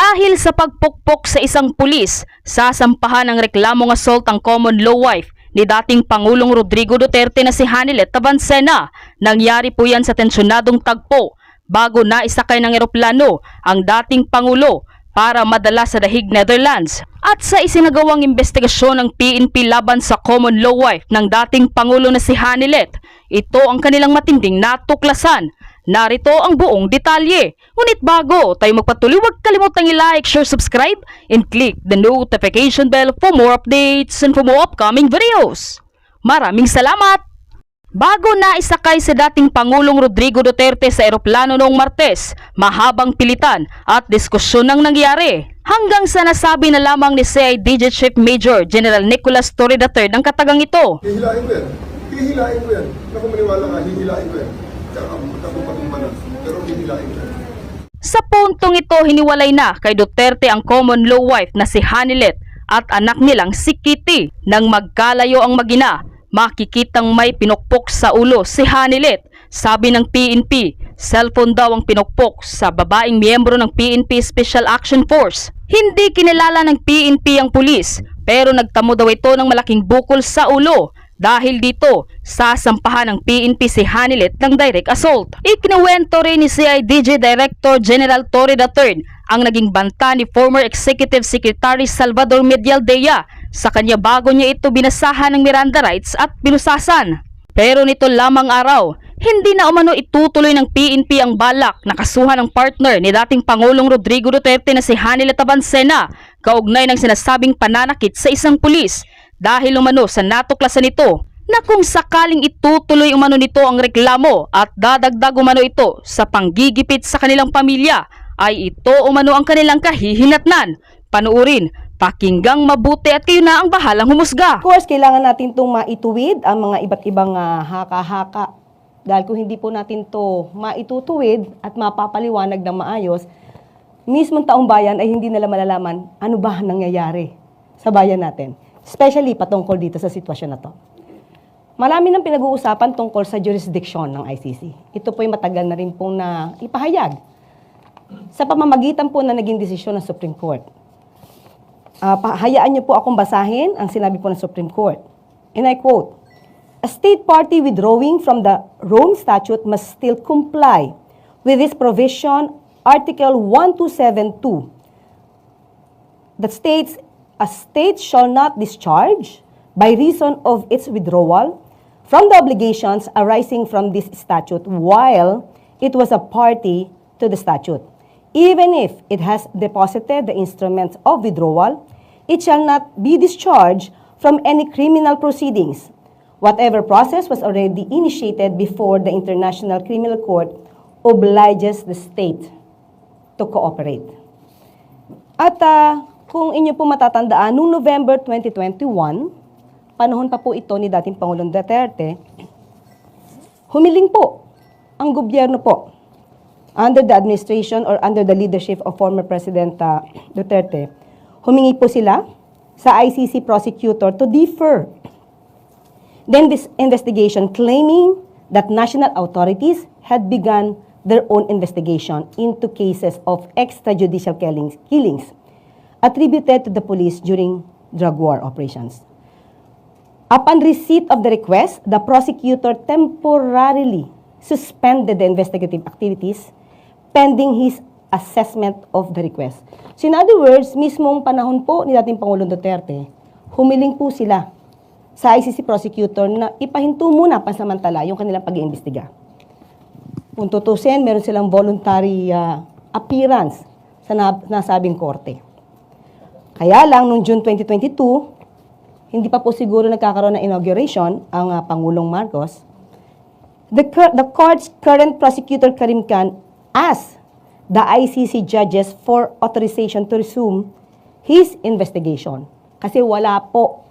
Dahil sa pagpukpok sa isang pulis, sasampahan ng reklamong assault ang common law wife ni dating Pangulong Rodrigo Duterte na si Hanilet Tabancena. Nangyari po yan sa tensyonadong tagpo bago na isakay ng eroplano ang dating Pangulo para madala sa Dahig, Netherlands. At sa isinagawang investigasyon ng PNP laban sa common law wife ng dating Pangulo na si Hanilet, ito ang kanilang matinding natuklasan. Narito ang buong detalye. Ngunit bago tayo magpatuloy, huwag kalimutang i-like, share, subscribe, and click the notification bell for more updates and for more upcoming videos. Maraming salamat! Bago na isakay sa dating Pangulong Rodrigo Duterte sa eroplano noong Martes, mahabang pilitan at diskusyon ang nangyari. Hanggang sa nasabi na lamang ni CIDG Chief Major General Nicolas Torre III ang katagang ito. Hihilain ko yan. Hihilain ko yan. Naku, maniwala nga, hihilain ko yan. Pero hihilain ko yan. Sa puntong ito, hiniwalay na kay Duterte ang common law wife na si Hanilet at anak nilang si Kitty. Nang magkalayo ang magina, makikitang may pinukpok sa ulo si Hanilet. Sabi ng PNP, cellphone daw ang pinukpok sa babaeng miyembro ng PNP Special Action Force. Hindi kinilala ng PNP ang pulis, pero nagtamo daw ito ng malaking bukol sa ulo. Dahil dito, sasampahan ng PNP si Hanilet ng direct assault. Ikinuwento rin ni CIDG Director General Torre III ang naging banta ni former Executive Secretary Salvador Medialdea sa kanya bago niya ito binasahan ng Miranda rights at binusasan. Pero nito lamang araw, hindi na umano itutuloy ng PNP ang balak na kasuhan ng partner ni dating Pangulong Rodrigo Duterte na si Hanilet Tabancena kaugnay ng sinasabing pananakit sa isang pulis. Dahil umano sa natuklasan nito na kung sakaling itutuloy umano nito ang reklamo at dadagdag umano ito sa panggigipit sa kanilang pamilya, ay ito umano ang kanilang kahihinatnan. Panuurin, pakinggang mabuti at kayo na ang bahalang humusga. Of course, kailangan natin itong maituwid ang mga iba't ibang haka-haka. Dahil kung hindi po natin to maitutuwid at mapapaliwanag ng maayos, mismong taong bayan ay hindi nila malalaman ano ba nangyayari sa bayan natin. Especially patungkol dito sa sitwasyon na to. Marami nang pinag-uusapan tungkol sa jurisdiction ng ICC. Ito po'y matagal na rin pong na ipahayag sa pamamagitan po na naging desisyon ng Supreme Court. Hayaan niyo po akong basahin ang sinabi po ng Supreme Court. And I quote, "A state party withdrawing from the Rome Statute must still comply with this provision, Article 1272, that states, a state shall not discharge by reason of its withdrawal from the obligations arising from this statute while it was a party to the statute. Even if it has deposited the instruments of withdrawal, it shall not be discharged from any criminal proceedings. Whatever process was already initiated before the International Criminal Court obliges the state to cooperate." At kung inyo po matatandaan, noong November 2021, panahon pa po ito ni dating Pangulong Duterte, humiling po ang gobyerno po under the administration or under the leadership of former President Duterte. Humingi po sila sa ICC prosecutor to defer then this investigation, claiming that national authorities had begun their own investigation into cases of extrajudicial killings attributed to the police during drug war operations. Upon receipt of the request, the prosecutor temporarily suspended the investigative activities pending his assessment of the request. So in other words, mismong panahon po ni dating Pangulong Duterte, humiling po sila sa ICC prosecutor na ipahinto muna pansamantala yung kanilang pag-iimbestiga. Kung tutusin, meron silang voluntary appearance sa nasabing korte. Kaya lang, noong June 2022, hindi pa po siguro nagkakaroon ng inauguration ang Pangulong Marcos. The court's current prosecutor Karim Khan asked the ICC judges for authorization to resume his investigation. Kasi wala po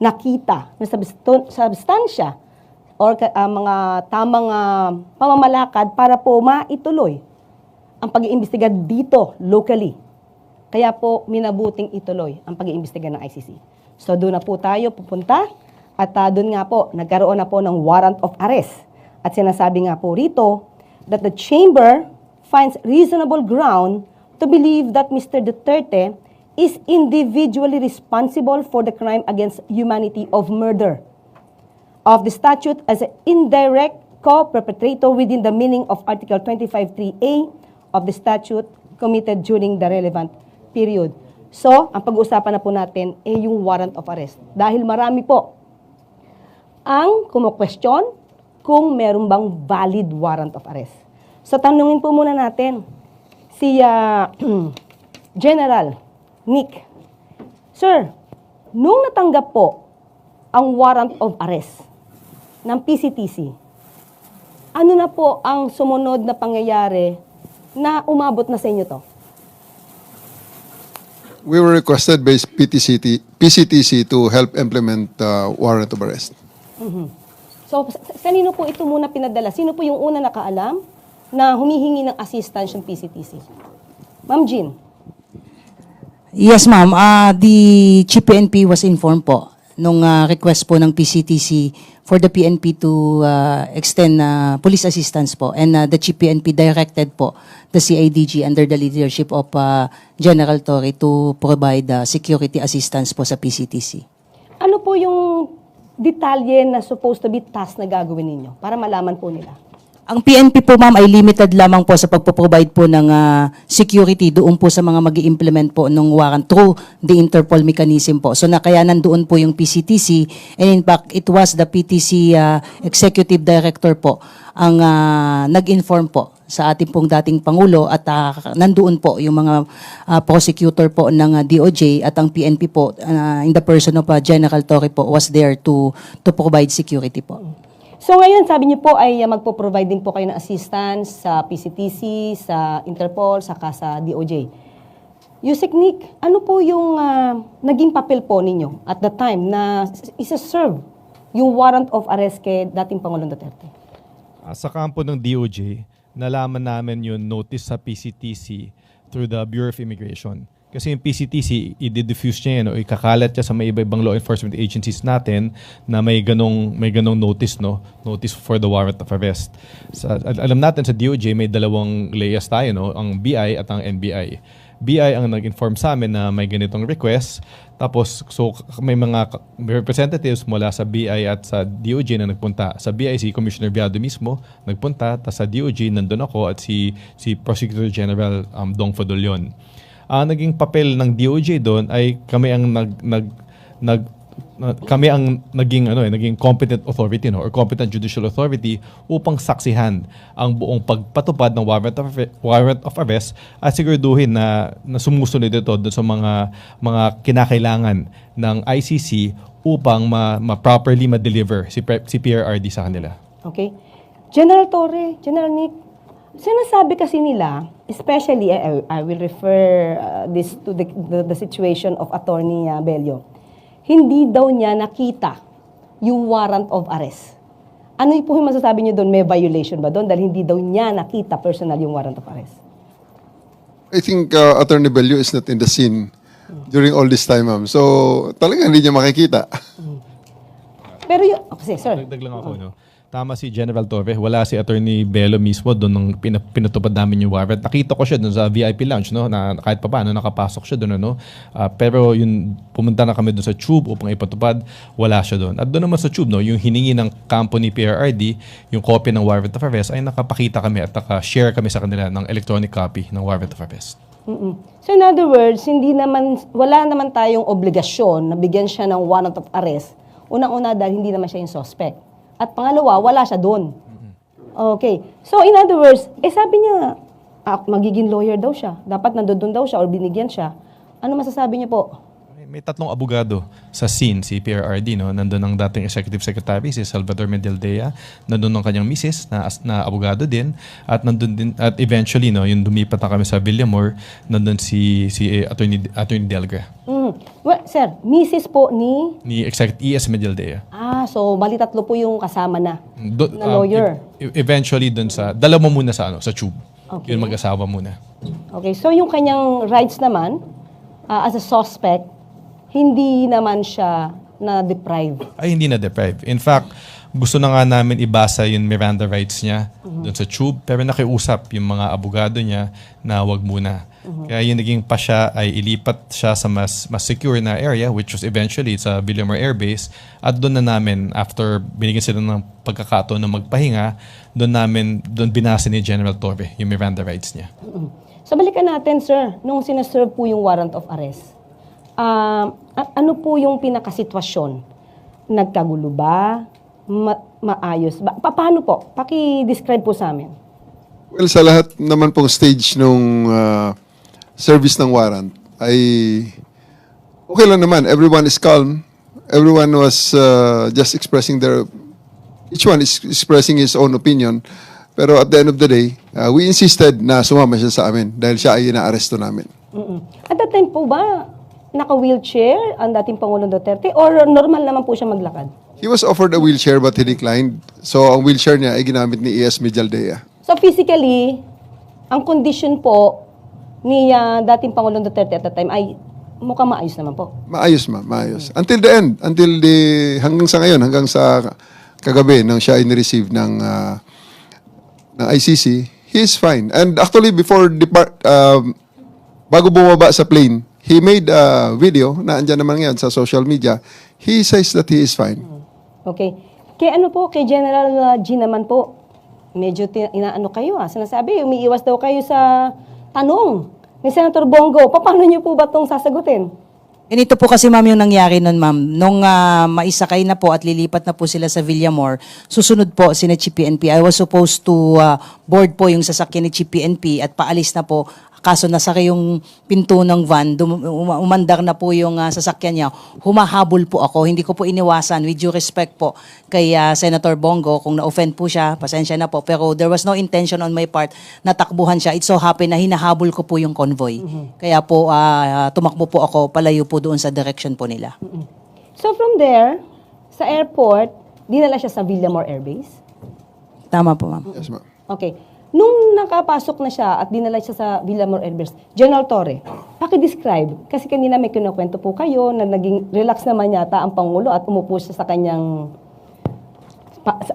nakita na substansya or mga tamang pamamalakad para po maituloy ang pag-iimbestiga dito locally. Kaya po minabuting ituloy ang pag-iimbestiga ng ICC. So doon na po tayo pupunta at doon nga po nagkaroon na po ng warrant of arrest. At sinasabi nga po rito that the chamber finds reasonable ground to believe that Mr. Duterte is individually responsible for the crime against humanity of murder of the statute as an indirect co-perpetrator within the meaning of Article 25(3)(a) of the statute committed during the relevant period. So, ang pag-uusapan na po natin ay yung warrant of arrest. Dahil marami po ang kumu-question kung meron bang valid warrant of arrest. So, tanungin po muna natin si General Nick. Sir, nung natanggap po ang warrant of arrest ng PCTC, ano na po ang sumunod na pangyayari na umabot na sa inyo to? We were requested by PCTC to help implement warrant of arrest. So, kanino po ito muna pinadala? Sino po yung una nakaalam na humihingi ng assistance yung PCTC? Ma'am Jean. Yes, ma'am. The Chief PNP was informed po nung request po ng PCTC for the PNP to extend police assistance po. And the Chief PNP directed po the CIDG under the leadership of General Torre to provide security assistance po sa PCTC. Ano po yung detalye na supposed to be task na gagawin ninyo para malaman po nila? Ang PNP po, ma'am, ay limited lamang po sa pagpo-provide po ng security doon po sa mga mag-i-implement po ng warrant through the Interpol mechanism po. So kaya nandoon po yung PCTC, and in fact, it was the PTC Executive Director po ang nag-inform po sa ating pong dating Pangulo at nandoon po yung mga prosecutor po ng DOJ at ang PNP po in the person of General Torre po was there to provide security po. So ngayon, sabi niyo po ay magpo-provide din po kayo ng assistance sa PCTC, sa Interpol, saka sa DOJ. Yusek Nick, ano po yung naging papel po ninyo at the time na isa-serve yung warrant of arrest kay dating Pangulong Duterte? Sa kampo ng DOJ, nalaman namin yung notice sa PCTC through the Bureau of Immigration. Kasi yung PCTC, i-diffuse niya yan o ikakalat niya sa may iba-ibang law enforcement agencies natin na may ganong notice, no? Notice for the warrant of arrest. Alam natin sa DOJ, may dalawang layers tayo, no? Ang BI at ang NBI. BI ang nag-inform sa amin na may ganitong request. Tapos, so may mga representatives mula sa BI at sa DOJ na nagpunta. Sa BI, si Commissioner Viado mismo nagpunta. Tapos sa DOJ, nandun ako at si Prosecutor General Dong Fodolion. Naging papel ng DOJ doon ay kami ang naging competent authority, no, or competent judicial authority upang saksihan ang buong pagpatupad ng warrant of arrest at siguraduhin na sumusunod ito doon sa mga kinakailangan ng ICC upang properly ma-deliver si PRRD sa kanila. Okay. General Torre, General Nick, sinasabi kasi nila, especially, I will refer this to the situation of Attorney Bello, hindi daw niya nakita yung warrant of arrest. Ano po yung masasabi niyo doon? May violation ba doon? Dahil hindi daw niya nakita personal yung warrant of arrest. I think Attorney Bello is not in the scene during all this time, ma'am. So, talagang hindi niya makikita. Pero yung, okay, sir. Dagdag lang ako, no? Tama si General Torre, wala si Attorney Bello mismo doon nung pinatupad namin yung warrant. Nakita ko siya doon sa VIP lounge, no, na kahit pa paano nakapasok siya doon, ano. Pero yung pumunta na kami doon sa tube upang ipatupad, wala siya doon. At doon naman sa tube, no, yung hiningi ng kampo ni PRRD, yung copy ng warrant of arrest, ay nakapakita kami at naka-share kami sa kanila ng electronic copy ng warrant of arrest. So in other words, wala naman tayong obligasyon na bigyan siya ng warrant of arrest. Unang-una dahil hindi naman siya yung suspect. At pangalawa, wala siya doon. Okay. So, in other words, sabi niya, magiging lawyer daw siya. Dapat nandoon daw siya or binigyan siya. Ano masasabi niyo po? May tatlong abogado sa scene, si PRRD, no? Nandun ang dating Executive Secretary, si Salvador Medialdea. Nandun ang kanyang misis, na abogado din. At nandun din, at eventually, no, yung lumipat na kami sa Villamor, nandun si Attorney Delga. Well, sir, misis po ni Executive ES Medialdea. so bali tatlo po yung kasama na lawyer. Eventually, dun sa, dalawa muna sa tube. Okay. Yung mag-asawa muna. Okay, so yung kanyang rights naman, as a suspect, hindi naman siya na-deprive. Ay, hindi na-deprive. In fact, gusto na nga namin ibasa yung Miranda rights niya doon sa tube, pero nakiusap yung mga abogado niya na wag muna. Kaya yung naging pasya ay ilipat siya sa mas secure na area, which was eventually sa Villamor Air Base. At doon na namin, after binigyan sila ng pagkakataon na magpahinga, doon binasa ni General Torre yung Miranda rights niya. So balikan natin, sir, nung sinaserve po yung warrant of arrest. Ano po yung pinakasitwasyon? Nagkagulo ba? Maayos ba? Paano po? Paki-describe po sa amin. Well, sa lahat naman pong stage nung service ng warrant ay okay lang naman. Everyone is calm. Everyone was just expressing each one is expressing his own opinion. Pero at the end of the day, we insisted na sumama siya sa amin dahil siya ay inaaresto namin. At that time po ba, naka-wheelchair ang dating Pangulong Duterte or normal naman po siya maglakad? He was offered a wheelchair but he declined. So ang wheelchair niya ay ginamit ni E.S. Mijaldea. So physically, ang condition po ni dating Pangulong Duterte at that time ay mukhang maayos naman po. Maayos, maayos. Until the end, hanggang sa ngayon, hanggang sa kagabi nang siya ay ni-receive ng ICC, he is fine. And actually, bago bumaba sa plane, he made a video na andyan naman ngayon sa social media. He says that he is fine. Okay. Kay General G naman po, medyo inaano kayo sinasabi, umiiwas daw kayo sa tanong ni Senator Bongo. Paano niyo po ba itong sasagutin? Ganito po kasi ma'am yung nangyari nun ma'am. Nung maisakay na po at lilipat na po sila sa Villamor, susunod po si Chief PNP. I was supposed to board po yung sasakyan ni Chief PNP at paalis na po. Kaso nasa yung pinto ng van, umandar na po yung sasakyan niya. Humahabol po ako. Hindi ko po iniwasan. With due respect po kay Senator Bongo, kung na-offend po siya, pasensya na po. Pero there was no intention on my part na takbuhan siya. It so happened na hinahabol ko po yung convoy. Kaya po tumakbo po ako palayo po doon sa direction po nila. So from there, sa airport, dinala siya sa Villamor Air Base? Tama po ma'am. Yes, ma'am. Okay. Nung nakapasok na siya at dinala siya sa Villamor Air Base, General Torre, paki-describe. Kasi kanina may kinukwento po kayo na naging relax naman yata ang Pangulo at umupo siya sa kanyang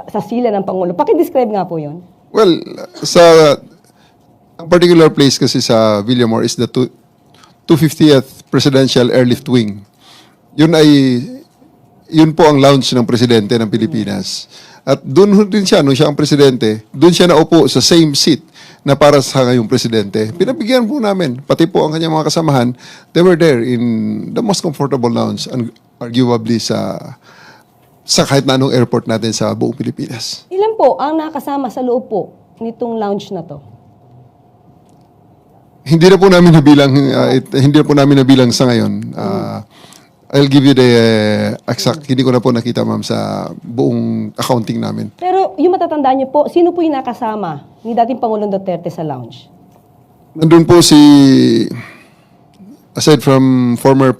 sa sila ng Pangulo. Paki-describe nga po yun. Well, ang particular place kasi sa Villamor is the 250th Presidential Airlift Wing. Yun po ang lounge ng presidente ng Pilipinas. At doon din siya, nung siya ang presidente, doon siya naupo sa same seat na para sa ngayong presidente. Pinabigyan po namin, pati po ang kanyang mga kasamahan, they were there in the most comfortable lounge, and arguably sa kahit na anong airport natin sa buong Pilipinas. Ilan po ang nakasama sa loob po nitong lounge na to? Hindi na po namin nabilang sa ngayon. I'll give you the exact, hindi ko na po nakita ma'am sa buong accounting namin. Pero yung matatandaan niyo po, sino po yung nakasama ni dating Pangulong Duterte sa lounge? Nandun po aside from former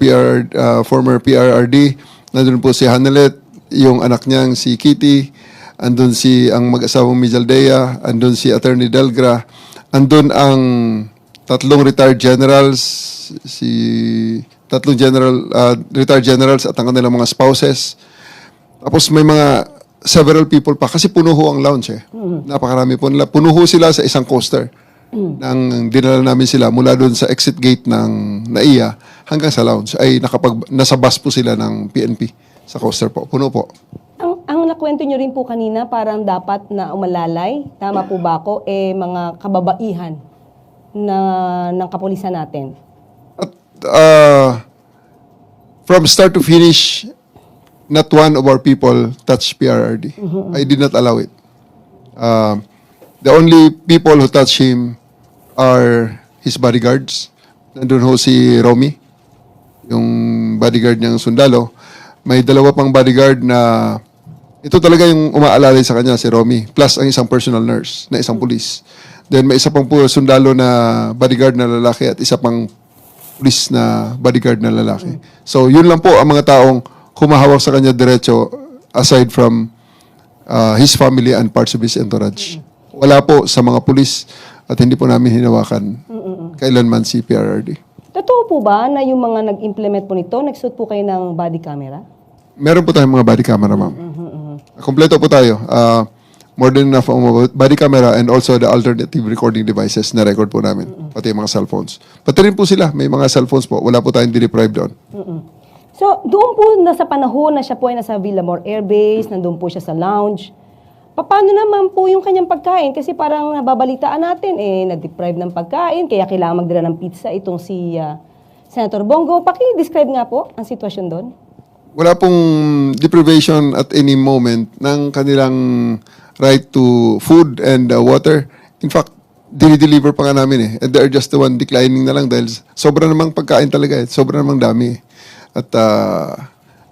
PRRD, nandun po si Hanelet, yung anak niyang si Kitty, andun ang mag-asawang Mijaldea, andun si Attorney Delgra, andun ang tatlong retired generals, retired generals at ang kanilang mga spouses. Tapos may several people pa kasi puno ho ang lounge eh. Napakarami po nila. Puno ho sila sa isang coaster. Nang dinala namin sila mula doon sa exit gate ng NAIA hanggang sa lounge ay nasa bus po sila ng PNP sa coaster po. Puno po. Ang nakwento nyo rin po kanina, parang dapat na umalalay, tama po ba ako, mga kababaihan ng kapulisan natin. From start to finish, not one of our people touched PRRD. I did not allow it. The only people who touched him are his bodyguards. Nandun ho si Romy, yung bodyguard niyang sundalo. May dalawa pang bodyguard na ito talaga yung umaalalay sa kanya, si Romy. Plus ang isang personal nurse na isang police. Then may isa pang sundalo na bodyguard na lalaki at isa pang police na bodyguard na lalaki. So, yun lang po ang mga taong humahawak sa kanya diretso aside from his family and parts of his entourage. Wala po sa mga police at hindi po namin hinawakan kailanman si PRRD. Totoo po ba na yung mga nag-implement po nito, nagsuot po kayo ng body camera? Meron po tayong mga body camera, ma'am. Kompleto po tayo. more than enough ang body camera and also the alternative recording devices na record po namin, pati yung mga cellphones. Pati rin po sila, may mga cellphones po. Wala po tayong deprived doon. So, doon po na sa panahon na siya po ay nasa Villamor Air Base, nandun po siya sa lounge, paano naman po yung kanyang pagkain? Kasi parang nababalitaan natin, nag-deprive ng pagkain, kaya kailangan magdala ng pizza itong si Senator Bongo. Paki-describe nga po ang sitwasyon doon. Wala pong deprivation at any moment ng kanilang right to food and water. In fact, dinideliver pa nga namin eh. And they're just the one declining na lang dahil sobra namang pagkain talaga eh. Sobra namang dami eh. At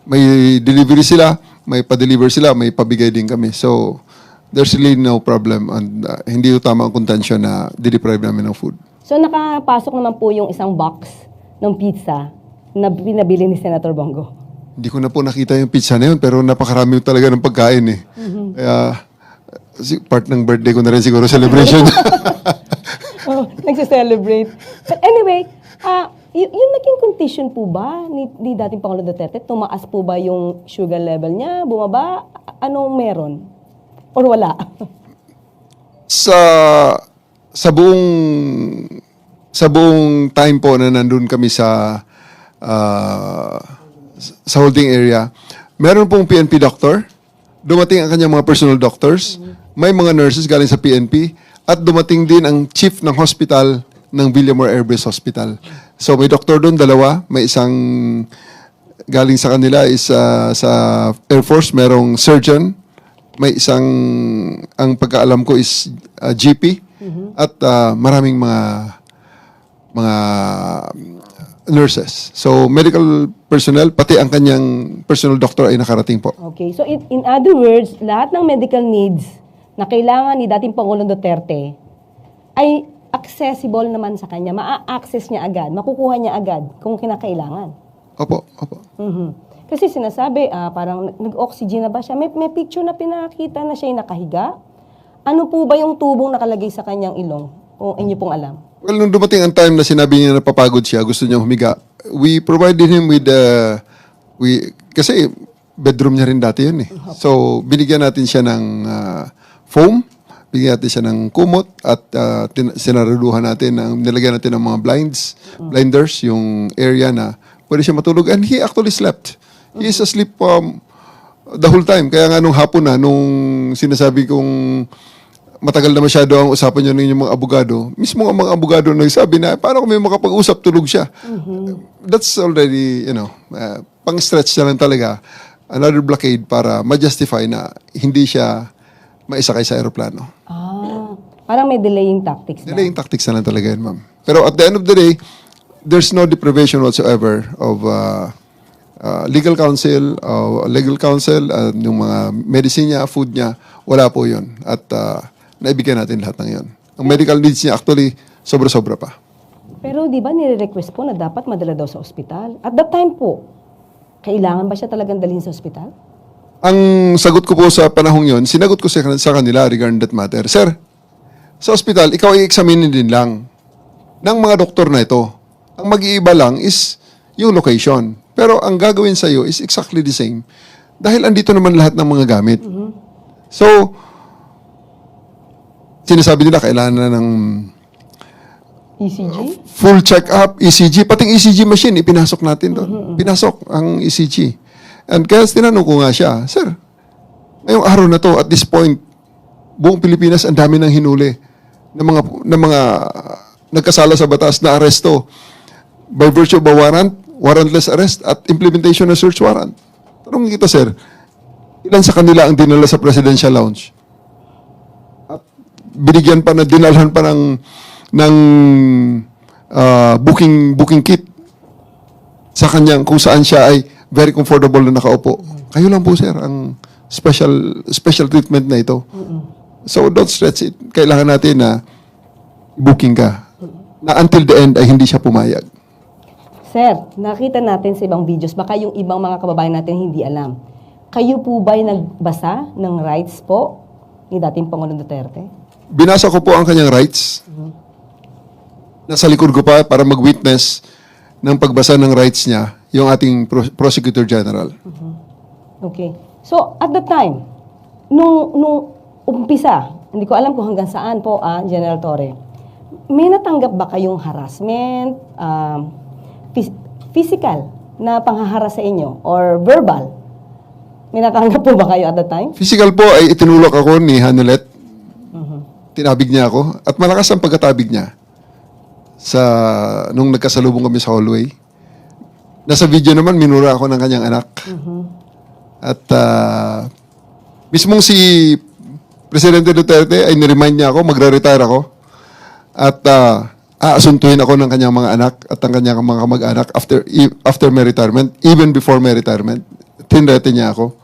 may delivery sila, may pa-deliver sila, may pabigay din kami. So, there's really no problem and hindi ito tama ang contention na dideprive namin ng food. So, nakapasok naman po yung isang box ng pizza na pinabili ni Senator Bongo. Hindi ko na po nakita yung pizza na yun, pero napakarami talaga ng pagkain eh. Kaya, part ng birthday ko na rin siguro celebration. Oh, nagse-celebrate. But anyway, yung naging condition po ba ni dating Pangulong Duterte? Tumaas po ba yung sugar level niya? Bumaba? Anong meron? Or wala? sa buong time po na nandun kami sa holding area, meron pong PNP doctor, dumating ang kanyang mga personal doctors, may mga nurses galing sa PNP, at dumating din ang chief ng hospital ng Villamor Air Base Hospital. So may doktor doon, dalawa, may isang galing sa kanila is sa Air Force, merong surgeon, may isang, ang pagkaalam ko is GP, at maraming mga nurses. So medical personnel, pati ang kanyang personal doctor ay nakarating po. Okay. So in other words, lahat ng medical needs na kailangan ni dating Pangulong Duterte ay accessible naman sa kanya. Ma-access niya agad, makukuha niya agad kung kinakailangan. Opo. Kasi sinasabi, parang nag-oxygen na ba siya? May picture na pinakita na siya nakahiga. Ano po ba yung tubong nakalagay sa kanyang ilong? O inyo pong alam? Well, nung dumating ang time na sinabi niya na napapagod siya, gusto niyang humiga, we provided him with kasi bedroom niya rin dati yun eh. So, binigyan natin siya ng foam, bigyan natin siya ng kumot, at sinaraduhan natin, nilagyan natin ng mga blinders, yung area na pwede siya matulog. And he actually slept. He is asleep the whole time. Kaya nga nung hapon na, nung sinasabi kong matagal na masyado ang usapan niyo ng inyong mga abogado, mismo ang mga abogado nagsabi na, paano kami makapag-usap, tulog siya. That's already, pang-stretch na lang talaga. Another blockade para ma-justify na hindi siya maisakay sa aeroplano. Parang may delaying tactics na. Delaying tactics na lang talaga yun, ma'am. Pero at the end of the day, there's no deprivation whatsoever of legal counsel, yung mga medicine niya, food niya, wala po yun. At naibigyan natin lahat ng yun. Ang medical needs niya actually, sobra-sobra pa. Pero di ba nire-request po na dapat madala daw sa ospital? At that time po, kailangan ba siya talagang dalhin sa ospital? Ang sagot ko po sa panahong yun, sinagot ko sa kanila regarding that matter. Sir, sa ospital, ikaw i-examine din lang ng mga doktor na ito. Ang mag-iiba lang is yung location. Pero ang gagawin sa iyo is exactly the same. Dahil andito naman lahat ng mga gamit. So, sinasabi nila kailangan na ng ECG? full check-up, ECG. Pating ECG machine, ipinasok natin doon. Pinasok ang ECG. And kaya tinanong ko nga siya, Sir, ngayong araw na to, at this point, buong Pilipinas, ang dami ng hinuli ng mga nagkasala sa batas na aresto by virtue of a warrant, warrantless arrest, at implementation ng search warrant. Tanongin kita, Sir, ilan sa kanila ang dinala sa presidential lounge? At binigyan pa na, dinalhan pa ng booking kit sa kanyang kung saan siya ay very comfortable na nakaupo. Kayo lang po, sir, ang special treatment na ito. So, don't stretch it. Kailangan natin na booking ka. Na until the end ay hindi siya pumayag. Sir, nakita natin sa ibang videos, baka yung ibang mga kababayan natin hindi alam. Kayo po ba'y nagbasa ng rights po ni dating Pangulong Duterte? Binasa ko po ang kanyang rights. Nasa likod ko pa para mag-witness ng pagbasa ng rights niya, yung ating Prosecutor General. Okay. So, at the time, nung umpisa, hindi ko alam kung hanggang saan po, General Torre, may natanggap ba kayong harassment, physical na panghaharas sa inyo or verbal? May natanggap po ba kayo at that time? Physical po ay itinulak ako ni Hanelet. Tinabig niya ako at malakas ang pagkatabig niya nung nagkasalubong kami sa hallway. Nasa video naman, minura ako ng kanyang anak. At mismong si Presidente Duterte ay niremind niya ako, magre-retire ako. At aasuntuhin ako ng kanyang mga anak at ang kanyang mga kamag-anak after my retirement, even before my retirement. Tinrete niya ako.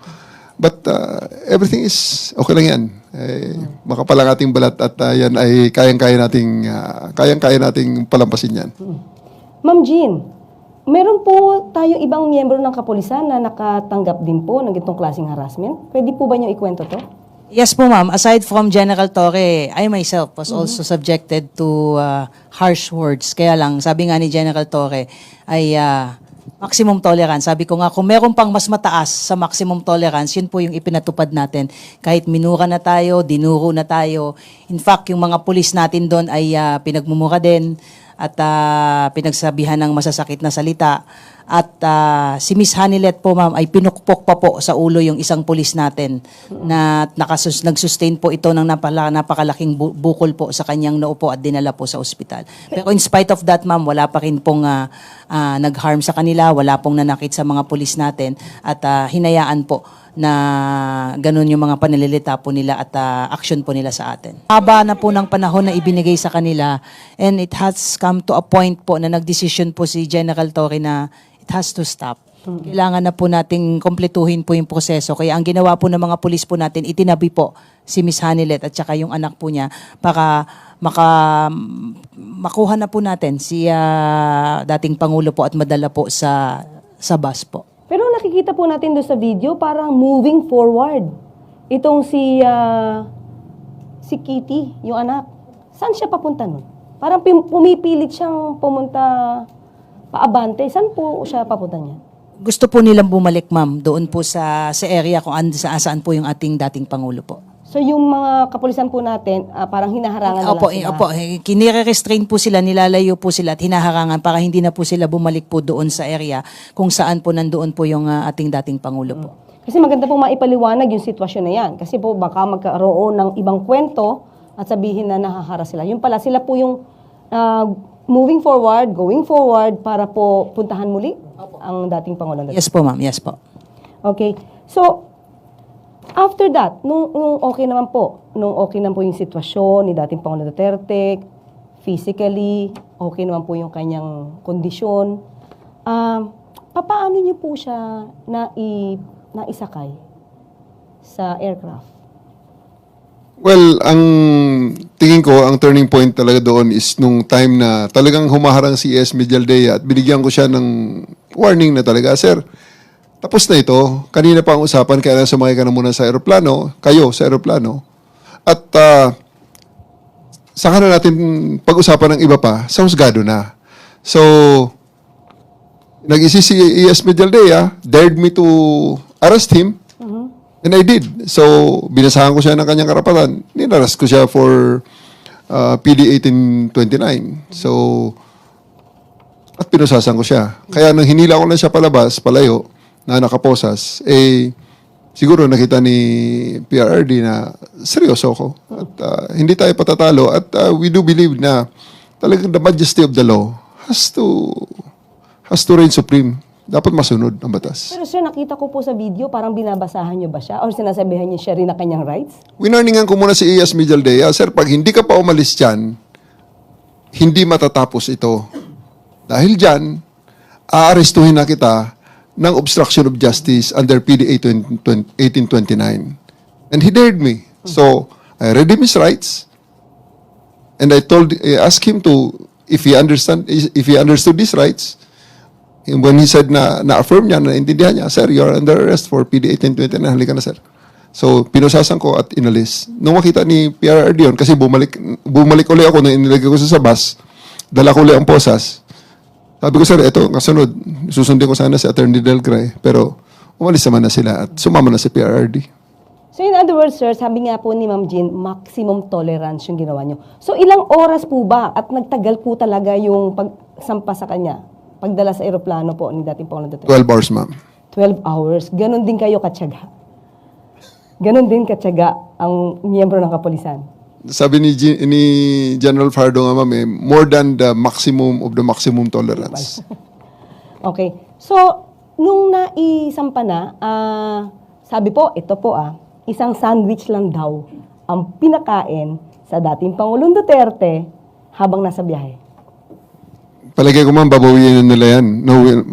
But everything is okay lang yan. Makapal ang ating balat at yan ay kayang-kaya nating palampasin yan. Ma'am Jean, meron po tayong ibang miyembro ng kapulisan na nakatanggap din po ng itong klaseng harassment. Pwede po ba niyo ikwento to? Yes po ma'am, aside from General Torre, I myself was also subjected to harsh words. Kaya lang, sabi nga ni General Torre ay maximum tolerance. Sabi ko nga, kung meron pang mas mataas sa maximum tolerance, yun po yung ipinatupad natin. Kahit minura na tayo, dinuro na tayo. In fact, yung mga pulis natin doon ay pinagmumura din at pinagsabihan ng masasakit na salita. At si Miss Hanilet po ma'am ay pinukpok pa po sa ulo yung isang pulis natin na nag-sustain po ito ng napakalaking bukol po sa kanyang noo po at dinala po sa ospital. Pero in spite of that ma'am, wala pa rin pong nag-harm sa kanila, wala pong nanakit sa mga pulis natin at hinayaan po na ganun yung mga panililita po nila at action po nila sa atin. Haba na po ng panahon na ibinigay sa kanila and it has come to a point po na nagdesisyon po si General Torre na it has to stop. Kailangan na po nating kompletuhin po yung proseso. Kaya ang ginawa po ng mga pulis po natin, itinabi po si Miss Hanilet at saka yung anak po niya para makuha na po natin si dating Pangulo po at madala po sa bus po. Pero nakikita po natin doon sa video, parang moving forward. Itong si Kitty, yung anak. Saan siya papunta nun? Parang pumipilit siyang pumunta paabante. Saan po siya papunta niya? Gusto po nilang bumalik ma'am doon po sa area kung saan po yung ating dating Pangulo po. So yung mga kapulisan po natin, parang hinaharangan na lang sila. Opo, kinire-restrain po sila, nilalayo po sila at hinaharangan para hindi na po sila bumalik po doon sa area kung saan po nandoon po yung ating dating Pangulo po. Kasi maganda po maipaliwanag yung sitwasyon na yan. Kasi po baka magkaroon ng ibang kwento at sabihin na nahahara sila. Yung pala, sila po yung moving forward, going forward para po puntahan muli ang dating Pangulo. Yes po ma'am, yes po. Okay. So, after that, nung okay naman po yung sitwasyon ni dating Pangulo Duterte, physically, okay naman po yung kanyang kondisyon, papaano niyo po siya naisakay sa aircraft? Well, ang tingin ko, ang turning point talaga doon is nung time na talagang humaharang si ES Medialdea at binigyan ko siya ng warning na talaga, sir, tapos na ito. Kanina pa ang usapan, kaya sumakay ka na muna sa aeroplano, kayo sa aeroplano. At saka na natin pag-usapan ng iba pa, sa husgado na. So, nag-isip si ES Medialdea, dared me to arrest him, and I did. So, binasahan ko siya ng kanyang karapatan. Ninaras ko siya for PD 1829. So, at pinusasan ko siya. Kaya nang hinila ko na siya palabas, palayo, na nakaposas, siguro nakita ni PRRD na seryoso ako. At hindi tayo patatalo. At we do believe na talagang the majesty of the law has to reign supreme. Dapat masunod ang batas. Pero sir, nakita ko po sa video, parang binabasahan niyo ba siya? Or sinasabihan niyo siya rin na kanyang rights? Winarningan ko muna si ES Medialdea, sir, pag hindi ka pa umalis dyan, hindi matatapos ito. Dahil dyan, aarestuhin na kita ng obstruction of justice under PD 1829. And he dared me. So, I read him his rights, and I asked him to, if he understood his rights. And when he said na-affirm niya, naintindihan niya, sir, you're under arrest for PD 1829, halika na, sir. So, pinusasan ko at inalis. Nung makita ni PRRD yun, kasi bumalik ulit ako nung inilagay ko sa bus, dala ko ulit ang posas. Sabi ko, sir, ito, kasunod, susundin ko sana si Attorney Del Gray, pero umalis naman na sila at sumama na si PRRD. So in other words, sir, sabi nga po ni Ma'am Jean, maximum tolerance yung ginawa nyo. So ilang oras po ba at nagtagal po talaga yung pagsampa sa kanya? Pagdala sa eroplano po ni dating Pangulong Duterte? 12 hours, ma'am. 12 hours. Ganon din kayo katyaga. Ganon din katyaga ang miyembro ng kapulisan. Sabi ni General Fardo nga, ma'am, more than the maximum of the maximum tolerance. Okay. So, nung naisampa na, sabi po, ito po isang sandwich lang daw ang pinakain sa dating Pangulong Duterte habang nasa biyahe. Palagay ko, ma'am, babawiin na nila yan.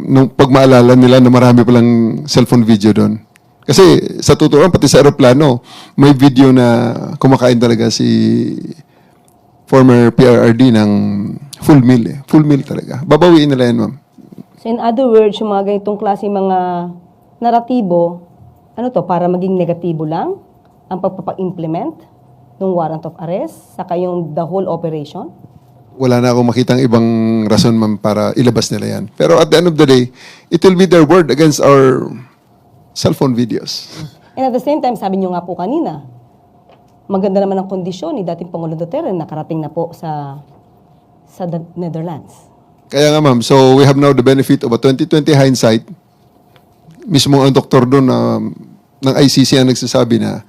Nung pag maalala nila na marami palang cellphone video doon. Kasi sa totoo pati sa aeroplano, may video na kumakain talaga si former PRRD ng full meal. Full meal talaga. Babawiin nila yan, ma'am. So, in other words, yung mga ganitong klase mga naratibo, ano to, para maging negatibo lang ang pagpapa-implement ng warrant of arrest, saka yung the whole operation? Wala na akong makitang ibang rason, ma'am, para ilabas nila yan. Pero at the end of the day, it will be their word against our cellphone videos. And at the same time, sabi nyo nga po kanina, maganda naman ang kondisyon ni dating Pangulong Duterte, nakarating na po sa Netherlands. Kaya nga, ma'am, so we have now the benefit of a 2020 hindsight. Mismo ang doktor doon ng ICC ang nagsasabi na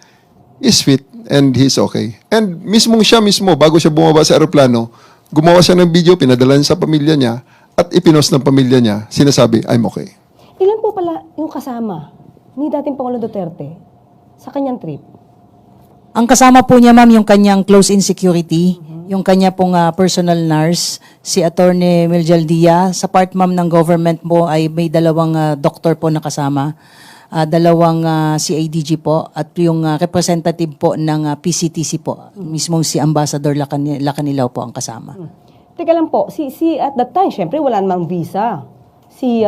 is fit and he's okay. And siya mismo, bago siya bumaba sa aeroplano, gumawa siya ng video, pinadala niya sa pamilya niya, at ipinost ng pamilya niya, sinasabi, I'm okay. Ilan po pala yung kasama ni dating Pangulong Duterte sa kanyang trip? Ang kasama po niya, ma'am, yung kanyang close-in security, yung kanya pong personal nurse, si Attorney Miljaldia. Sa part, ma'am, ng government mo ay may dalawang doktor po na kasama, dalawang CADG po, at yung representative po ng PCTC po, mismong si Ambassador Lacanilaw po ang kasama. Teka lang po, si at that time, syempre wala namang visa. Si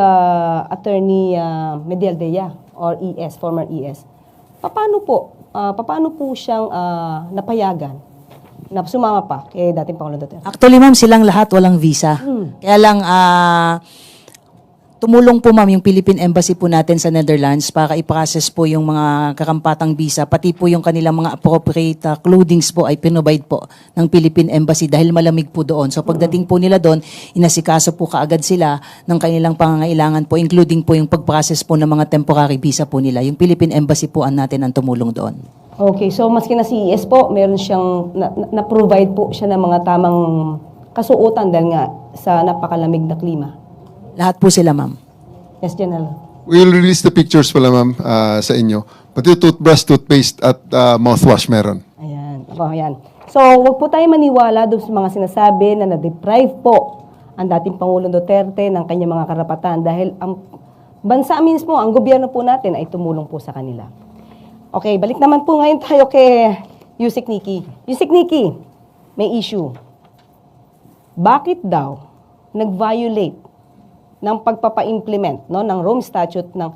Attorney Medialdea or ES, former ES. Paano po siyang napayagan na sumama pa kay dating Pangulong Duterte? Actually, ma'am, silang lahat walang visa. Kaya lang, tumulong po, ma'am, yung Philippine Embassy po natin sa Netherlands para i-process po yung mga karampatang visa, pati po yung kanilang mga appropriate clothings po ay pinobide po ng Philippine Embassy dahil malamig po doon. So pagdating po nila doon, inasikaso po kaagad sila ng kanilang pangangailangan po, including po yung pag-process po ng mga temporary visa po nila. Yung Philippine Embassy po natin ang tumulong doon. Okay, so maski na si ES po, meron siyang na-provide po siya ng mga tamang kasuotan dahil nga sa napakalamig na klima. Lahat po sila, ma'am. Yes, General. We will release the pictures pala, ma'am, sa inyo. Pati toothbrush, toothpaste, at mouthwash meron. Ayan. Ayan. So, wag po tayo maniwala doon sa mga sinasabi na na-deprive po ang dating Pangulong Duterte ng kanyang mga karapatan dahil ang bansa mismo, ang gobyerno po natin ay tumulong po sa kanila. Okay, balik naman po ngayon tayo kay Yusek Nikki. Yusek Nikki, may issue. Bakit daw nag-violate ng pagpapa-implement ng Rome Statute ng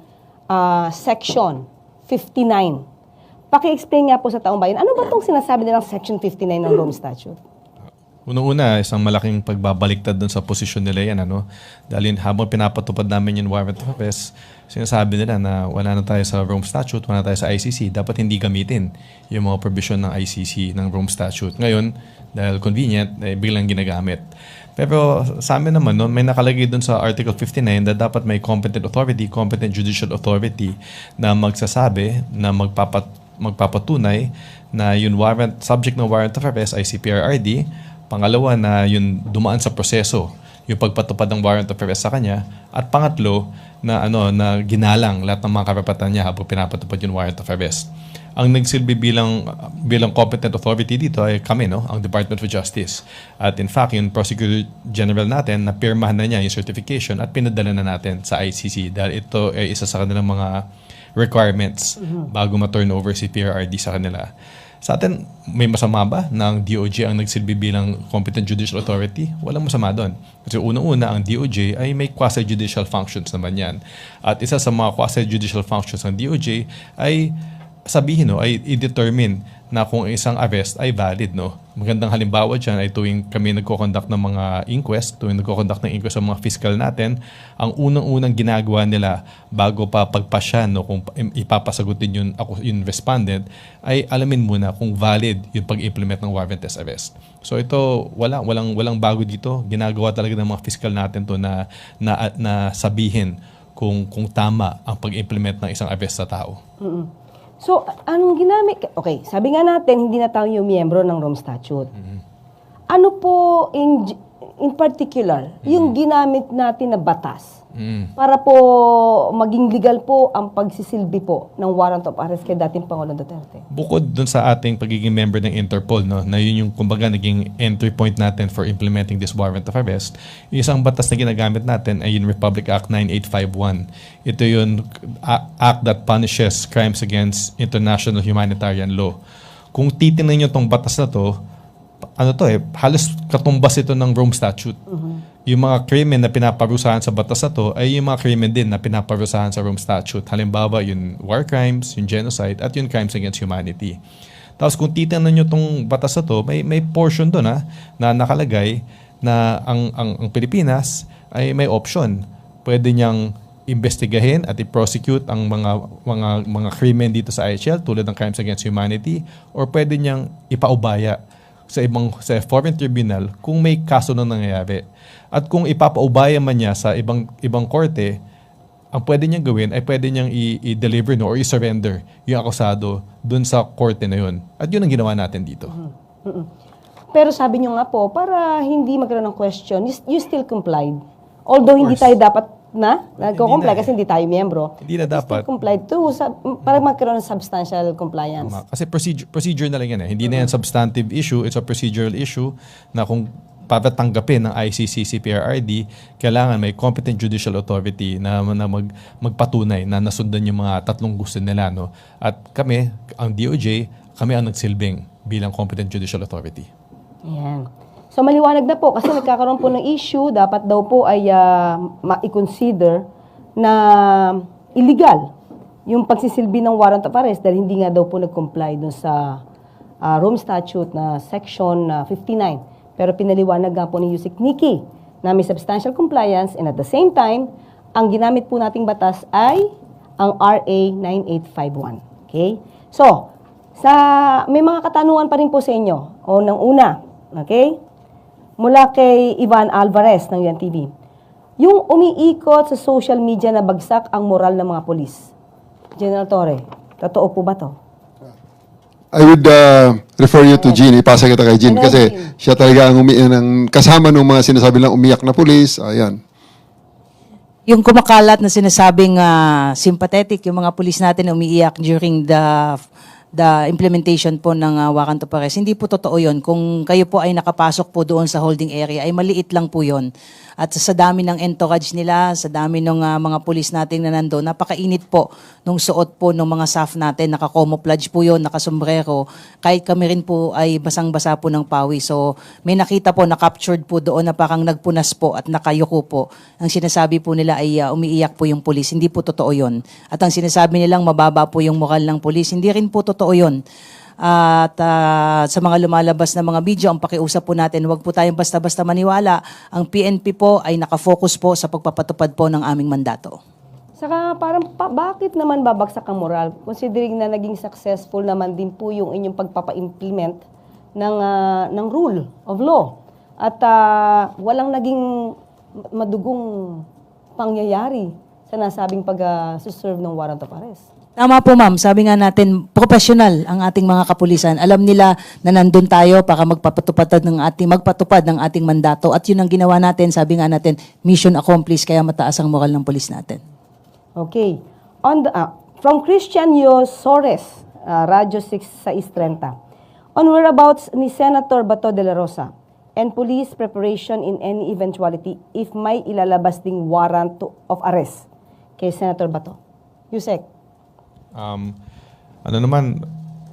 Section 59? Paki-explain nga po sa taong bayan, ano ba itong sinasabi nilang Section 59 ng Rome Statute? Unang-una, isang malaking pagbabaliktad dun sa posisyon nila yan. Dahil habang pinapatupad namin yung warrant of arrest, sinasabi nila na wala na tayo sa Rome Statute, wala na tayo sa ICC, dapat hindi gamitin yung mga provision ng ICC, ng Rome Statute. Ngayon, dahil convenient, biglang ginagamit. Pero sa amin naman, may nakalagay dun sa Article 59 na dapat may competent authority, competent judicial authority na magsasabi, na magpapatunay na yung warrant, subject ng warrant of arrest ay si PRRD. Pangalawa, na yun dumaan sa proseso yung pagpatupad ng warrant of arrest sa kanya. At pangatlo, na na ginalang lahat ng mga karapatan niya habang pinapatupad yung warrant of arrest. Ang nagsilbi bilang competent authority dito ay kami, ang Department of Justice. At in fact, yung Prosecutor General natin, napirmahan na niya yung certification at pinadala na natin sa ICC dahil ito ay isa sa kanilang mga requirements bago ma-turn over si PRRD sa kanila. Sa atin, may masama ba na ang DOJ ang nagsilbi bilang competent judicial authority? Walang masama doon. Kasi unang-una, ang DOJ ay may quasi-judicial functions naman yan. At isa sa mga quasi-judicial functions ng DOJ ay sabihin, ay i-determine na kung isang arrest ay valid, magandang halimbawa dyan ay tuwing kami nagko-conduct ng mga inquest, tuwing nagko-conduct ng inquest sa mga fiscal natin, ang unang-unang ginagawa nila bago pa pagpasya, no, kung ipapasagutin yung respondent, ay alamin muna kung valid yung pag-implement ng warrantless arrest. So ito, walang bago dito. Ginagawa talaga ng mga fiscal natin to na sabihin kung tama ang pag-implement ng isang arrest sa tao. So, anong ginamit? Okay, sabi nga natin, hindi na tayo yung miyembro ng Rome Statute. Ano po, in particular, yung ginamit natin na batas para po maging legal po ang pagsisilbi po ng warrant of arrest kay dating Pangulong Duterte? Bukod dun sa ating pagiging member ng Interpol, no, na yun yung kumbaga naging entry point natin for implementing this warrant of arrest, yung isang batas na ginagamit natin ay yung Republic Act 9851. Ito yung act that punishes crimes against international humanitarian law. Kung titingnan nyo tong batas na to, halos katumbas ito ng Rome Statute. Yung mga krimen na pinaparusahan sa batas na to ay yung mga krimen din na pinaparusahan sa Rome Statute. Halimbawa, yung war crimes, yung genocide, at yung crimes against humanity. Tapos kung titingnan nyo itong batas na to, may portion doon na nakalagay na ang Pilipinas ay may option. Pwede niyang investigahin at i-prosecute ang mga krimen dito sa IHL tulad ng crimes against humanity, or pwede niyang ipaubaya sa foreign tribunal kung may kaso na nangyayari. At kung ipapaubaya man niya sa ibang korte, ang pwede niyang gawin ay pwede niyang i-deliver or i-surrender yung akusado dun sa korte na yun. At yun ang ginawa natin dito. Pero sabi niyo nga po, para hindi magkaroon ng question, you still complied. Although hindi tayo dapat nagko-comply kasi hindi tayo miyembro. Hindi na dapat. Still complied too, para magkaroon ng substantial compliance. Kasi procedure na lang yan. Hindi na yan substantive issue, it's a procedural issue na kung para tanggapin ng ICC CPRRD, kailangan may competent judicial authority na magpatunay na nasundan yung mga tatlong gusto nila. No? At kami, ang DOJ, kami ang nagsilbing bilang competent judicial authority. Ayan. So maliwanag na po kasi nagkakaroon po ng issue, dapat daw po ay ma-consider na illegal yung pagsisilbi ng warrant of arrest dahil hindi nga daw po nag-comply dun sa Rome Statute na Section 59. Pero pinaliwanag nga po ni Yusek Nikki na may substantial compliance and at the same time, ang ginamit po nating batas ay ang RA 9851. Okay? So, may mga katanungan pa rin po sa inyo. O nang una, okay? Mula kay Ivan Alvarez ng UNTV. Yung umiikot sa social media na bagsak ang moral ng mga polis. General Torre, totoo po ba to? I would refer you to Jean. Ipasa kita kay Jean kasi siya talaga ang kasama ng mga sinasabi lang umiyak na pulis. Ayan. Yung kumakalat na sinasabing sympathetic, yung mga pulis natin na umiiyak during the implementation po ng warrant of arrest. Hindi po totoo yun. Kung kayo po ay nakapasok po doon sa holding area, ay maliit lang po yun. At sa dami ng entourage nila, sa dami ng mga pulis natin na nandoon, napakainit po nung suot po ng mga staff natin. Naka-camouflage po yun, nakasombrero. Kahit kami rin po ay basang-basa po ng pawi. So may nakita po, na-captured po doon na parang nagpunas po at nakayuko po. Ang sinasabi po nila ay umiiyak po yung pulis. Hindi po totoo yun. At ang sinasabi nilang mababa po yung moral ng pulis. Hindi rin po totoo yun. At sa mga lumalabas na mga video, ang pakiusap po natin, huwag po tayong basta-basta maniwala. Ang PNP po ay nakafocus po sa pagpapatupad po ng aming mandato. Saka parang bakit naman babagsak ang moral? Considering na naging successful naman din po yung inyong pagpapa-implement ng rule of law. At walang naging madugong pangyayari sa nasabing pag-serve ng warrant of arrest. Tama po ma'am, sabi nga natin, professional ang ating mga kapulisan. Alam nila na nandun tayo para magpatupad ng ating mandato. At yun ang ginawa natin, sabi nga natin, mission accomplished, kaya mataas ang moral ng pulis natin. Okay. From Christian Sores, Radyo 6-630. On whereabouts ni Senator Bato de la Rosa and police preparation in any eventuality if may ilalabas ding warrant of arrest kay Senator Bato. Yusek.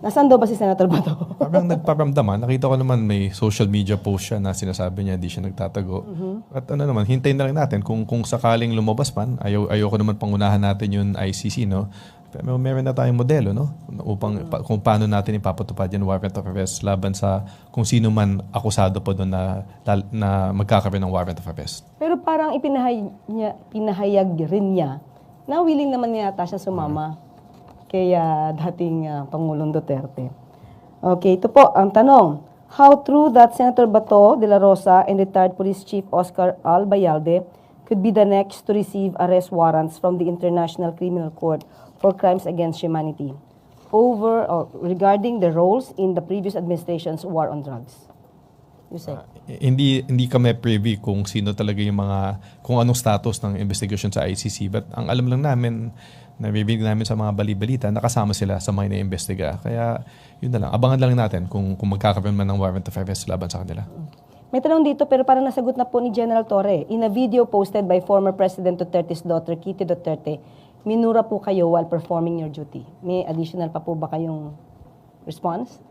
Nasaan daw ba si Senator Bato? Parang nagparamdaman. Nakita ko naman may social media post siya na sinasabi niya di siya nagtatago. At hintayin na lang natin kung sakaling lumabas man, ayoko naman pangunahan natin yung ICC, no? Pero meron na tayong modelo, no? Upang kung paano natin ipapatupad yung warrant of arrest laban sa kung sino man akusado po doon na magkakaroon ng warrant of arrest. Pero parang pinahayag rin niya na willing naman yata siya sumama kay dating Pangulong Duterte. Okay, ito po ang tanong. How true that Senator Bato de la Rosa and retired Police Chief Oscar Albayalde could be the next to receive arrest warrants from the International Criminal Court for crimes against humanity regarding the roles in the previous administration's war on drugs? You say? Hindi kami privy kung sino talaga yung kung anong status ng investigation sa ICC, but ang alam lang namin, nabibig namin sa mga bali-balita, nakasama sila sa mga ina-investiga. Kaya yun na lang, abangan lang natin kung magkakaroon man ng warrant of arrest laban sa kanila. May tanong dito pero parang nasagot na po ni General Torre. In a video posted by former President Duterte's daughter, Kitty Duterte, minura po kayo while performing your duty. May additional pa po ba kayong response?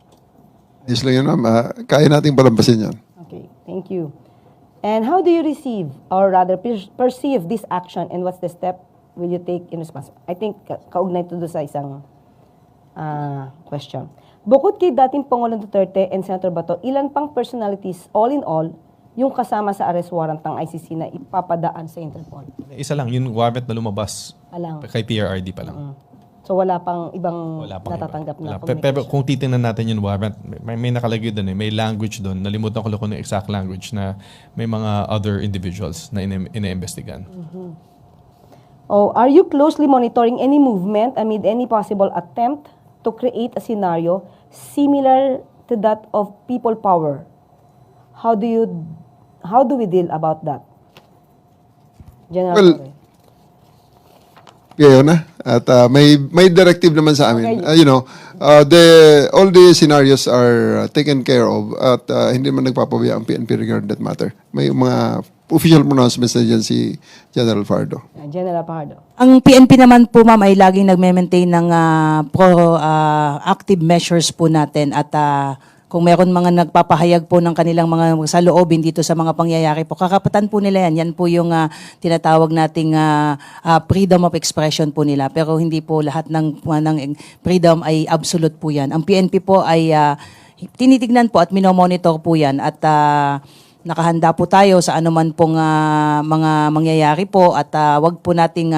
Yes lang yun, ma'am. Kaya nating palampasin yan. Okay, thank you. And how do you receive, or rather perceive this action, and what's the step will you take in response? I think kaugnay ito doon sa isang question. Bukod kay dating Pangulong Duterte and Senator Bato, ilan pang personalities, all in all, yung kasama sa arrest warrant ng ICC na ipapadaan sa Interpol? Isa lang, yung warrant na lumabas Alang. kay PRRD pa lang. So wala pang ibang Wala pang natatanggap iba. na Wala. Pero communication? kung titingnan natin yung warrant, may nakalagay doon may language doon. Nalimutan ko lang kung yung exact language na may mga other individuals na ina-investigan. Oh, are you closely monitoring any movement amid any possible attempt to create a scenario similar to that of people power? How do we deal about that? General Well, Torre. Kaya na. At may directive naman sa amin. Okay. All the scenarios are taken care of at hindi man nagpapabaya ang PNP regarding that matter. May mga official pronouncements na dyan si General Fardo. General Pardo. Ang PNP naman po ma'am ay laging nagme-maintain ng proactive measures po natin at kung meron mga nagpapahayag po ng kanilang mga saloobin dito sa mga pangyayari po, kakapatan po nila yan. Yan po yung tinatawag nating freedom of expression po nila. Pero hindi po lahat ng freedom ay absolute po yan. Ang PNP po ay tinitignan po at minomonitor po yan at nakahanda po tayo sa anuman pong mga mangyayari po at wag po nating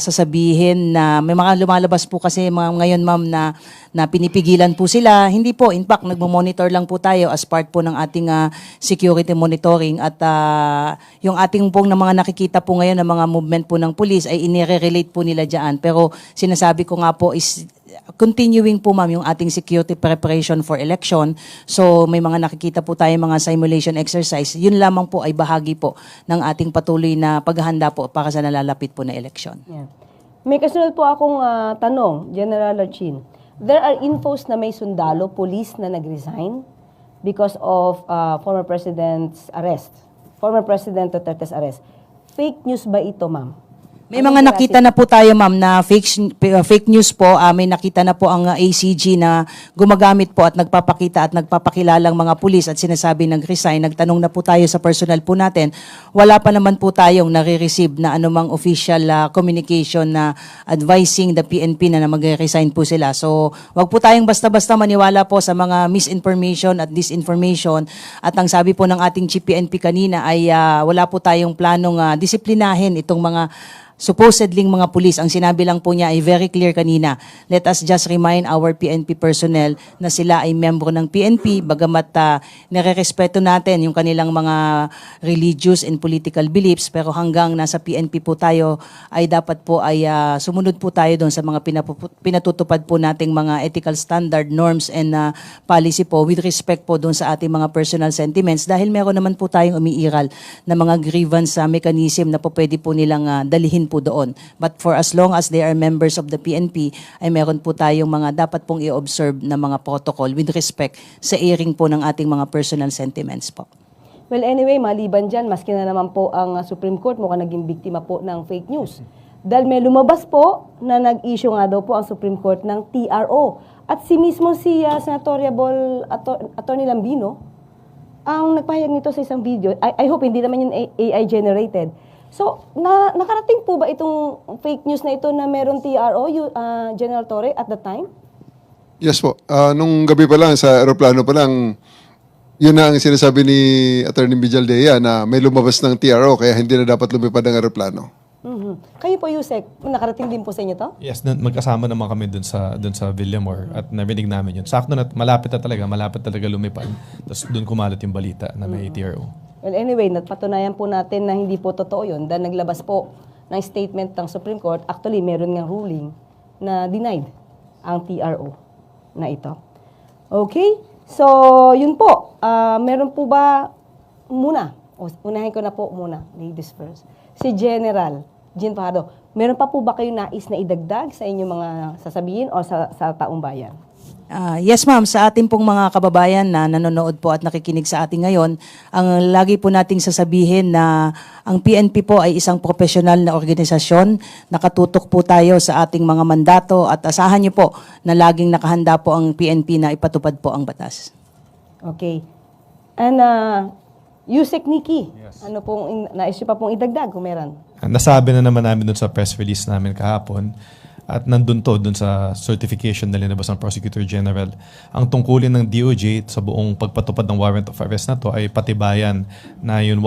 sasabihin na may mga lumalabas po kasi ngayon ma'am na pinipigilan po sila. Hindi po, in fact, nagmo-monitor lang po tayo as part po ng ating security monitoring at yung ating pong na mga nakikita po ngayon ng mga movement po ng police ay inire-relate po nila dyan. Pero sinasabi ko nga po is continuing po ma'am yung ating security preparation for election. So may mga nakikita po tayo mga simulation exercise. Yun lamang po ay bahagi po ng ating patuloy na paghahanda po para sa nalalapit po na election. Yeah. May kasunod po akong tanong, General Archin. There are infos na may sundalo, police na nag-resign because of former President's arrest. Former President Duterte's arrest. Fake news ba ito, ma'am? May mga nakita na po tayo ma'am na fake news po. May nakita na po ang ACG na gumagamit po at nagpapakita at nagpapakilalang mga pulis at sinasabi nag-resign. Nagtanong na po tayo sa personal po natin. Wala pa naman po tayong nare-receive na anumang official communication na advising the PNP na mag-resign po sila. So wag po tayong basta-basta maniwala po sa mga misinformation at disinformation. At ang sabi po ng ating Chief PNP kanina ay wala po tayong planong disiplinahin itong mga supposedly mga pulis. Ang sinabi lang po niya ay very clear kanina. Let us just remind our PNP personnel na sila ay membro ng PNP bagamat nire-respeto natin yung kanilang mga religious and political beliefs pero hanggang nasa PNP po tayo ay dapat po ay sumunod po tayo doon sa mga pinatutupad po nating mga ethical standard, norms and policy po with respect po doon sa ating mga personal sentiments dahil meron naman po tayong umiiral na mga grievance mechanism na po pwede po nilang dalihin po doon. But for as long as they are members of the PNP, ay meron po tayong mga dapat pong i-observe na mga protocol with respect sa airing po ng ating mga personal sentiments po. Well, anyway, maliban dyan, maski na naman po ang Supreme Court mukhang naging biktima po ng fake news. Dahil may lumabas po na nag-issue nga daw po ang Supreme Court ng TRO. At mismo si Senatoriable Attorney Lambino ang nagpahayag nito sa isang video. I hope hindi naman yun AI generated. So, nakarating po ba itong fake news na ito na meron TRO, General Torre, at the time? Yes po. Nung gabi pa lang, sa aeroplano pa lang, yun na ang sinasabi ni Attorney Vijaldea na may lumabas ng TRO kaya hindi na dapat lumipad ng aeroplano. Kayo po, Yusek, nakarating din po sa inyo to? Yes, magkasama naman kami dun sa Villamor at narinig namin yun. Sakto na malapit talaga lumipad. Tapos dun kumalat yung balita na may TRO. Well, anyway, napatunayan po natin na hindi po totoo yun dahil naglabas po ng statement ng Supreme Court. Actually, meron ng ruling na denied ang TRO na ito. Okay? So, yun po. Meron po ba muna? Unahin ko na po muna, ladies first. Si General Jean Fajardo, meron pa po ba kayo nais na idagdag sa inyong mga sasabihin o sa taong bayan? Yes ma'am, sa ating pong mga kababayan na nanonood po at nakikinig sa atin ngayon, ang lagi po nating sasabihin na ang PNP po ay isang profesional na organisasyon. Nakatutok po tayo sa ating mga mandato at asahan niyo po na laging nakahanda po ang PNP na ipatupad po ang batas. Okay. And Yusek Nikki, ano pong nais niyo pa pong idagdag kung meron? Nasabi na naman namin dun sa press release namin kahapon at nandun sa certification na linabas ng Prosecutor General. Ang tungkulin ng DOJ sa buong pagpatupad ng warrant of arrest na to ay patibayan na yung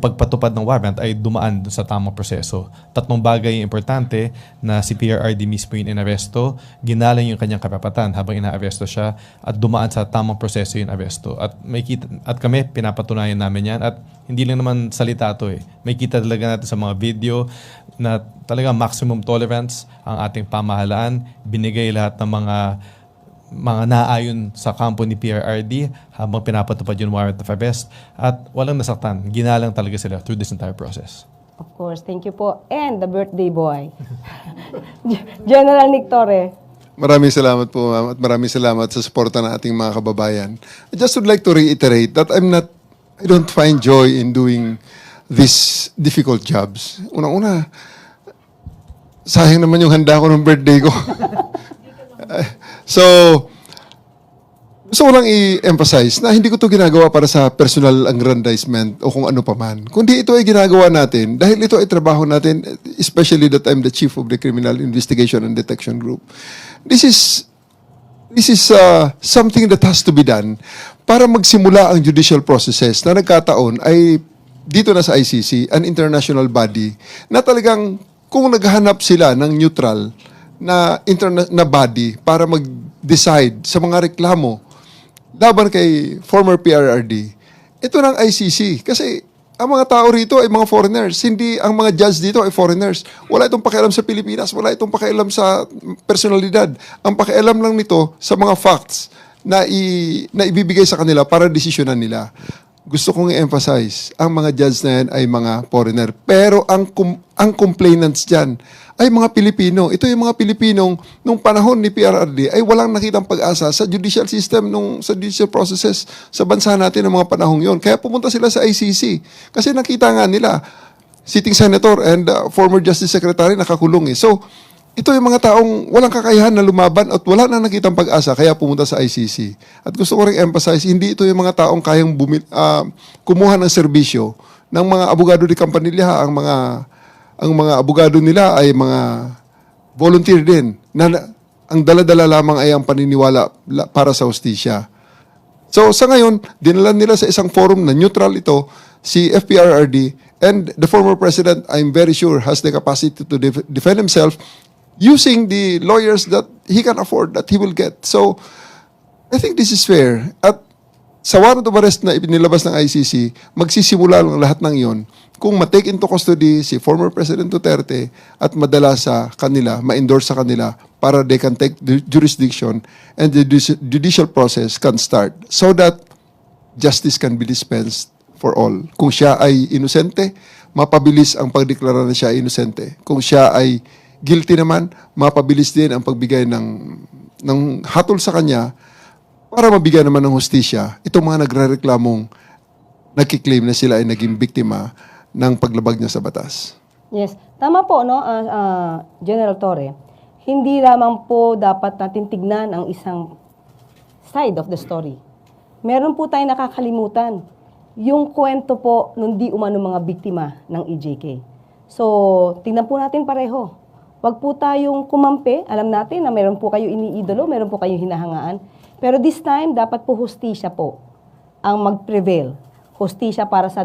pagpatupad ng warrant ay dumaan dun sa tamang proseso. Tatlong bagay yung importante na si PRRD mismo yung inaresto, ginalang yung kanyang karapatan habang inaaresto siya at dumaan sa tamang proseso yung aresto. At kami pinapatunayan namin yan at hindi lang naman salita to eh. May kita talaga natin sa mga video na talaga maximum tolerance ang ating pamahalaan. Binigay lahat ng mga naayon sa kampo ni PRRD habang pinapatupad yung warrant of arrest at walang nasaktan. Ginalang talaga sila through this entire process. Of course, thank you po. And the birthday boy, General Nick Torre. Maraming salamat po, ma'am, at maraming salamat sa suporta ng ating mga kababayan. I just would like to reiterate that I don't find joy in doing these difficult jobs. Una-una, sayang naman yung handa ko ng birthday ko. So, gusto ko lang i-emphasize na hindi ko to ginagawa para sa personal aggrandizement o kung ano pa man. Kundi ito ay ginagawa natin dahil ito ay trabaho natin, especially that I'm the chief of the Criminal Investigation and Detection Group. This is something that has to be done para magsimula ang judicial processes na nagkataon ay dito na sa ICC, an international body, na talagang kung naghahanap sila ng neutral na body para mag-decide sa mga reklamo laban kay former PRRD, ito ng ICC. Kasi ang mga tao rito ay mga foreigners. Hindi ang mga judge dito ay foreigners. Wala itong pakialam sa Pilipinas. Wala itong pakialam sa personalidad. Ang pakialam lang nito sa mga facts na ibibigay sa kanila para desisyonan nila. Gusto kong i-emphasize, ang mga judge na yan ay mga foreigner. Pero ang complainants dyan ay mga Pilipino. Ito yung mga Pilipinong nung panahon ni PRRD ay walang nakitang pag-asa sa judicial system, sa judicial processes sa bansa natin ng mga panahong yon. Kaya pumunta sila sa ICC. Kasi nakita nga nila, sitting senator and former justice secretary nakakulong eh. So, ito yung mga taong walang kakayahan na lumaban at wala na nakitang pag-asa kaya pumunta sa ICC. At gusto ko rin emphasize, hindi ito yung mga taong kayang kumuha ng serbisyo ng mga abogado di Campanilla. Ang mga abogado nila ay mga volunteer din na ang dala-dala lamang ay ang paniniwala para sa hustisya. So sa ngayon, dinalan nila sa isang forum na neutral ito, si FPRRD, and the former president, I'm very sure, has the capacity to defend himself using the lawyers that he can afford, that he will get. So, I think this is fair. At sa warrant of arrest na ipinilabas ng ICC, magsisimula lang lahat ng iyon kung ma-take into custody si former President Duterte at madala sa kanila, ma-endorse sa kanila para they can take the jurisdiction and the judicial process can start so that justice can be dispensed for all. Kung siya ay inosente, mapabilis ang pagdeklara na siya ay inosente. Kung siya ay guilty naman, mapabilis din ang pagbigay ng hatol sa kanya para mabigyan naman ng hustisya itong mga nagrereklamong nagkiklaim na sila ay naging biktima ng paglabag niya sa batas. Yes. Tama po, no, General Torre. Hindi lamang po dapat natin tignan ang isang side of the story. Meron po tayong nakakalimutan yung kwento po nung di umano mga biktima ng EJK. So, tingnan po natin pareho. Wag po tayong kumampi. Alam natin na meron po kayo iniidolo, meron po kayong hinahangaan. Pero this time, dapat po hustisya po ang mag-prevail. Hustisya para sa